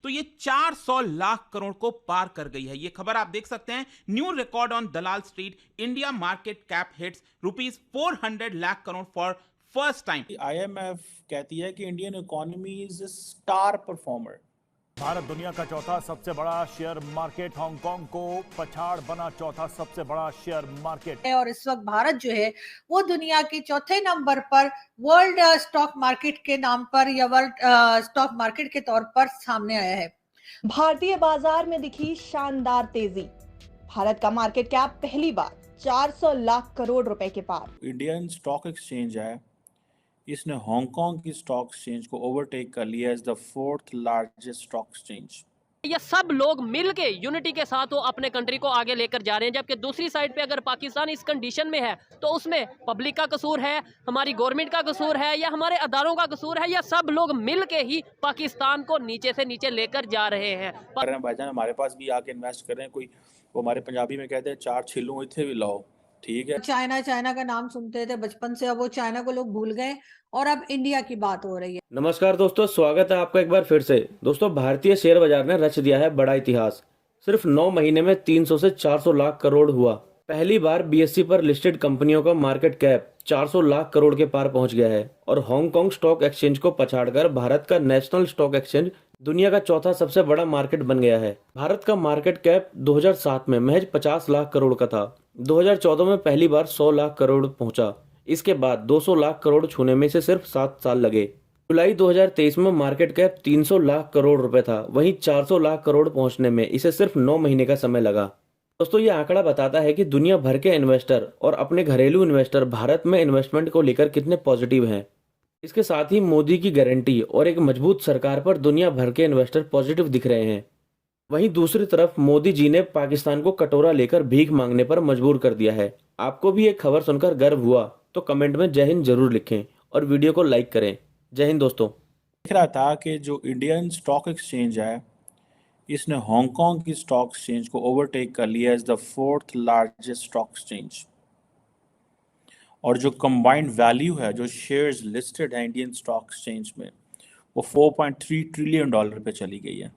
तो ये 400 लाख करोड़ को पार कर गई है। ये खबर आप देख सकते हैं, new record on Dalal street, India market cap hits rupees 400 lakh crore for first time. IMF कहती है कि Indian economy is star performer. Bharat दुनिया का चौथा सबसे बड़ा शेयर मार्केट, हांगकांग को पछाड़ बना चौथा सबसे बड़ा शेयर मार्केट है और इस वक्त भारत जो है वो दुनिया के चौथे नंबर पर वर्ल्ड स्टॉक मार्केट के नाम पर या वर्ल्ड स्टॉक मार्केट के तौर पर सामने आया है। भारतीय बाजार में दिखी शानदार तेजी। भारत का मार्केट कैप पहली बार 400 लाख करोड़ रुपए के पार। इंडियन स्टॉक एक्सचेंज है, इसने हांगकांग की स्टॉक एक्सचेंज को ओवरटेक कर लिया as the fourth largest stock exchange. ये सब लोग मिलके यूनिटी के साथ वो अपने कंट्री को आगे लेकर जा रहे हैं, जबकि दूसरी साइड पे अगर पाकिस्तान इस कंडीशन में है तो उसमें पब्लिक का कसूर है, हमारी गवर्नमेंट का कसूर है या हमारे अदारों का कसूर है, या सब लोग मिलके ही पाकिस्तान को नीचे से नीचे लेकर जा रहे हैं। भाईजान हमारे पास भी आके इन्वेस्ट कर रहे हैं, कोई वो हमारे पंजाबी में कहते हैं चार छिल्लू इतने भी लाओ, ठीक है। चाइना का नाम सुनते थे बचपन से, अब वो चाइना को लोग भूल गए और अब इंडिया की बात हो रही है। नमस्कार दोस्तों, स्वागत है आपका एक बार फिर से। दोस्तों, भारतीय शेयर बाजार ने रच दिया है बड़ा इतिहास। सिर्फ 9 महीने में 300 से 400 लाख करोड़ हुआ। पहली बार बीएसई पर लिस्टेड कंपनियों का मार्केट कैप 400 लाख करोड़ के पार पहुंच गया है और हांगकांग स्टॉक एक्सचेंज को पछाड़कर भारत का नेशनल स्टॉक एक्सचेंज दुनिया का चौथा सबसे बड़ा मार्केट बन गया है। भारत का मार्केट कैप 2007 में महज 50 लाख करोड़ का था। 2014 में पहली बार 100 लाख करोड़ पहुंचा। इसके बाद 200 लाख करोड़ छूने में से सिर्फ 7 साल लगे। जुलाई 2023 में मार्केट कैप 300 लाख करोड़ रुपए था, वहीं 400 लाख करोड़ पहुंचने में इसे सिर्फ 9 महीने का समय लगा। दोस्तों, ये आंकड़ा बताता है कि दुनिया भर के इन्वेस्टर और अपने घरेलू इन्वेस्टर भारत में इन्वेस्टमेंट को लेकर कितने पॉजिटिव हैं। इसके साथ ही मोदी की गारंटी और एक मजबूत सरकार पर दुनिया भर के इन्वेस्टर पॉजिटिव दिख रहे हैं। वहीं दूसरी तरफ मोदी जी ने पाकिस्तान को कटोरा लेकर भीख मांगने पर मजबूर कर दिया है। आपको भी एक खबर सुनकर गर्व हुआ तो कमेंट में जय हिंद जरूर लिखें और वीडियो को लाइक करें। जय हिंद दोस्तों। दिख रहा था कि जो इंडियन स्टॉक एक्सचेंज है, इसने हांगकांग की स्टॉक एक्सचेंज को ओवरटेक कर लिया as the fourth largest stock exchange. और जो कंबाइंड वैल्यू है, जो शेयर्स लिस्टेड है इंडियन स्टॉक एक्सचेंज में, वो 4.3 ट्रिलियन डॉलर पे चली गई है,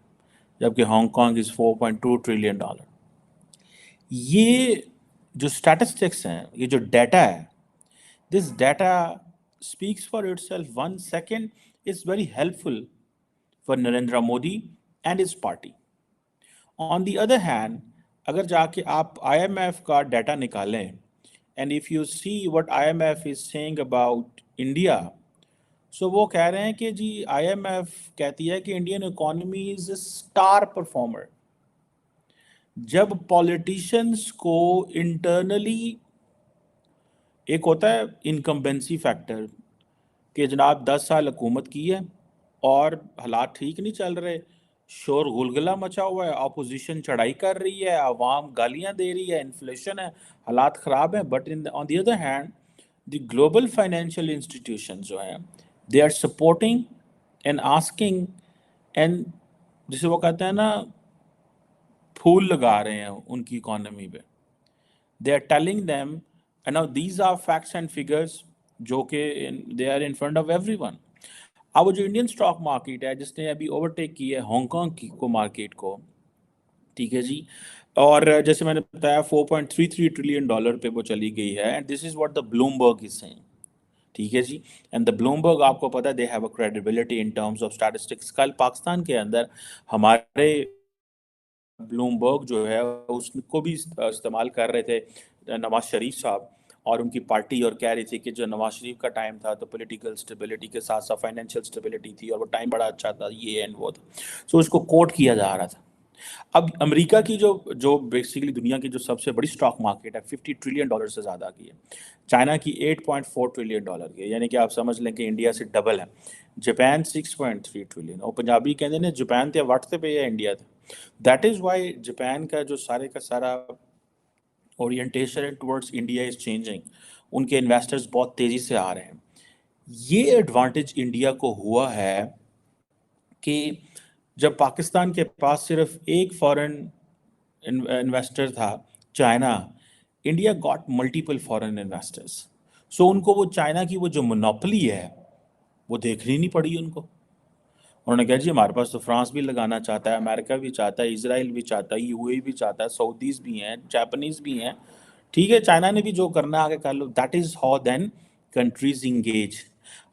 जबकि हांगकांग इज 4.2 ट्रिलियन डॉलर। ये जो स्टैटिस्टिक्स हैं, ये जो डाटा है, this data speaks for itself. 1 second is very helpful for Narendra Modi and his party. On the other hand, अगर जाके आप IMF का डाटा निकालें, and if you see what IMF is saying about India, so वो कह रहे हैं कि जी IMF कहती है कि Indian economy is star performer. जब पॉलिटिशियंस को इंटरनली एक होता है इनकम्बेंसी फैक्टर कि जनाब 10 साल हुकूमत की है और हालात ठीक नहीं चल रहे, शोर गुलगुला मचा हुआ है, अपोजिशन चढ़ाई कर रही है, आवाम गालियां दे रही है, इन्फ्लेशन है, हालात ख़राब हैं। But on the other hand, the global financial institution जो हैं, they are supporting and asking, and जिसे वो कहते हैं ना, फूल लगा रहे हैं उनकी इकोनॉमी पे। They are telling them, and now these are facts and figures जो कि they are in front of everyone. अब वो जो इंडियन स्टॉक मार्केट है, जिसने अभी ओवरटेक की है हांगकांग की को मार्केट को, ठीक है जी, और जैसे मैंने बताया 4.33 ट्रिलियन डॉलर पे वो चली गई है, and this is what the Bloomberg is saying, ठीक है जी। एंड द ब्लूमबर्ग, आपको पता है, they have a credibility in terms of statistics. कल पाकिस्तान के अंदर हमारे ब्लूमबर्ग जो है उसको भी इस्तेमाल कर रहे थे नवाज शरीफ साहब और उनकी पार्टी, और कह रही थी कि जो नवाज शरीफ का टाइम था तो पॉलिटिकल स्टेबिलिटी के साथ साथ फाइनेंशियल स्टेबिलिटी थी और वो टाइम बड़ा अच्छा था, ये एंड वो था। सो उसको कोट किया जा रहा था। अब अमेरिका की जो बेसिकली दुनिया की जो सबसे बड़ी स्टॉक मार्केट है, 50 ट्रिलियन डॉलर से ज़्यादा की है। चाइना की 8.4 ट्रिलियन डॉलर की है, यानी कि आप समझ लें कि इंडिया से डबल है। जापान 6.3 ट्रिलियन, और पंजाबी कहते हैं जापान ते वट पे या इंडिया थे। दैट इज़ वाई जापान का जो सारे का सारा orientation towards India is changing. उनके इन्वेस्टर्स बहुत तेज़ी से आ रहे हैं। ये एडवांटेज इंडिया को हुआ है कि जब पाकिस्तान के पास सिर्फ एक फॉरेन इन्वेस्टर था, China, India got multiple foreign investors. So उनको वो चाइना की वो जो मोनोपोली है वो देखनी नहीं पड़ी उनको। उन्होंने कहा जी हमारे पास तो फ्रांस भी लगाना चाहता है, अमेरिका भी चाहता है, इसराइल भी चाहता है, यूएई भी चाहता है, सऊदीज भी हैं, जापानीज भी हैं। ठीक है, चाइना ने भी जो करना है आगे कर लो। That is how then countries engage.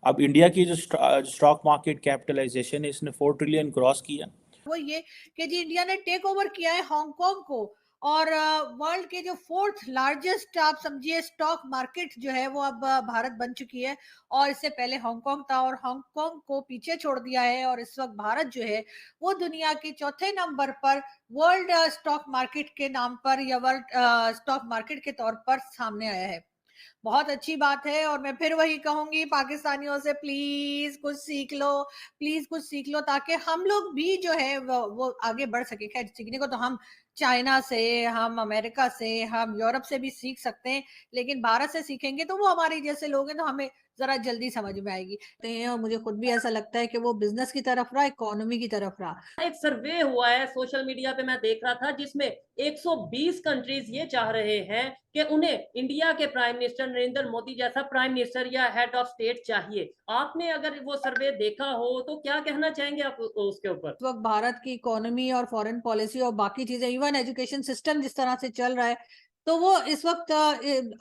अब इंडिया की जो स्टॉक मार्केट कैपिटलाइजेशन है, इसने 4 ट्रिलियन क्रॉस किया। वो ये कि जी इंडिया ने टेक ओवर किया है हांगकांग को, और वर्ल्ड के जो 4th लार्जेस्ट आप समझिए स्टॉक मार्केट जो है वो अब भारत बन चुकी है। और इससे पहले हांगकांग था और हांगकांग को पीछे छोड़ दिया है, और इस वक्त भारत जो है वो दुनिया के चौथे नंबर पर वर्ल्ड स्टॉक मार्केट के नाम पर या वर्ल्ड स्टॉक मार्केट के तौर पर सामने आया है। बहुत अच्छी बात है, और मैं फिर वही कहूंगी पाकिस्तानियों से, प्लीज कुछ सीख लो, प्लीज कुछ सीख लो, ताकि हम लोग भी जो है वो आगे बढ़ सके। खैर सीखने को तो हम चाइना से, हम अमेरिका से, हम यूरोप से भी सीख सकते हैं, लेकिन भारत से सीखेंगे तो वो हमारे जैसे लोग हैं तो हमें जरा जल्दी समझ में आएगी। और मुझे खुद भी ऐसा लगता है कि वो बिजनेस की तरफ रहा, इकोनॉमी की तरफ रहा। एक सर्वे हुआ है सोशल मीडिया पे मैं देख रहा था, जिसमें 120 कंट्रीज ये चाह रहे हैं कि उन्हें इंडिया के प्राइम मिनिस्टर नरेंद्र मोदी जैसा प्राइम मिनिस्टर या हेड ऑफ स्टेट चाहिए। आपने अगर वो सर्वे देखा हो तो क्या कहना चाहेंगे आप उसके ऊपर? इस वक्त भारत की इकोनॉमी और फॉरेन पॉलिसी और बाकी चीजें, इवन एजुकेशन सिस्टम जिस तरह से चल रहा है, तो वो इस वक्त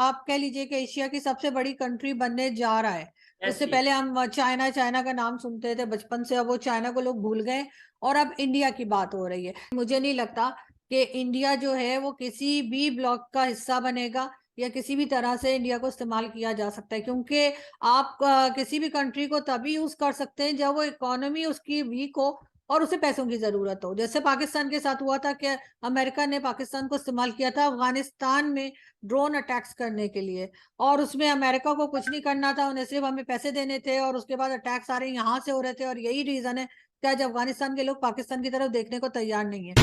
आप कह लीजिए कि एशिया की सबसे बड़ी कंट्री बनने जा रहा है। उससे पहले हम चाइना चाइना का नाम सुनते थे बचपन से, अब वो चाइना को लोग भूल गए और अब इंडिया की बात हो रही है। मुझे नहीं लगता कि इंडिया जो है वो किसी भी ब्लॉक का हिस्सा बनेगा या किसी भी तरह से इंडिया को इस्तेमाल किया जा सकता है, क्योंकि आप किसी भी कंट्री को तभी यूज कर सकते हैं जब वो इकोनॉमी उसकी वीक हो और उसे पैसों की जरूरत हो। जैसे पाकिस्तान के साथ हुआ था कि अमेरिका ने पाकिस्तान को इस्तेमाल किया था अफगानिस्तान में ड्रोन अटैक्स करने के लिए, और उसमें अमेरिका को कुछ नहीं करना था, उन्हें सिर्फ हमें पैसे देने थे, और उसके बाद अटैक सारे यहाँ से हो रहे थे। और यही रीजन है कि आज अफगानिस्तान के लोग पाकिस्तान की तरफ देखने को तैयार नहीं है।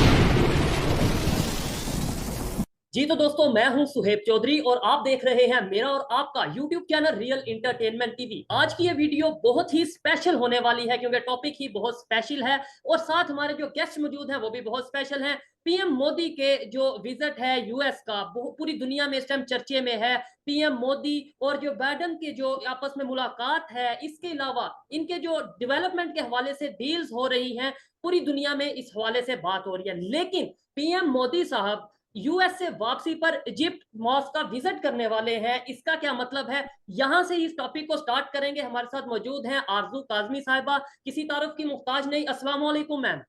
जी तो दोस्तों, मैं हूं सुहेब चौधरी और आप देख रहे हैं मेरा और आपका YouTube channel real entertainment TV. आज की ये वीडियो बहुत ही स्पेशल होने वाली है क्योंकि टॉपिक ही बहुत स्पेशल है, और साथ हमारे जो गेस्ट मौजूद हैं वो भी बहुत स्पेशल हैं। पीएम मोदी के जो विजिट है यूएस का, पूरी दुनिया में इस टाइम चर्चे में है। पीएम मोदी और जो बाइडेन के जो आपस में मुलाकात है, इसके अलावा इनके जो डेवलपमेंट के हवाले से डील्स हो रही हैं, पूरी दुनिया में इस हवाले से बात हो रही है। लेकिन पीएम मोदी साहब यूएस से वापसी पर इजिप्ट मॉस्क का विजिट करने वाले हैं, इसका क्या मतलब है? यहां से इस टॉपिक को स्टार्ट करेंगे। हमारे साथ मौजूद हैं आरजू काजमी साहिबा, किसी तारुफ की मुहताज नहीं। अस्सलाम वालेकुम मैम।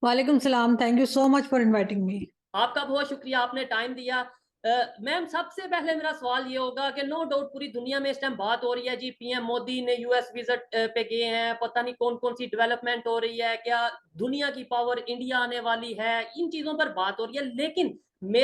वालेकुम सलाम, thank you so much for inviting me. आपका बहुत शुक्रिया, आपने टाइम दिया। मैम, सबसे पहले मेरा सवाल ये होगा कि नो डाउट पूरी दुनिया में इस टाइम बात हो रही है जी, पीएम मोदी ने यूएस विजिट पे गए हैं, पता नहीं कौन कौन सी डेवलपमेंट हो रही है, क्या दुनिया की पावर इंडिया आने वाली है, इन चीजों पर बात हो रही है। लेकिन मेरा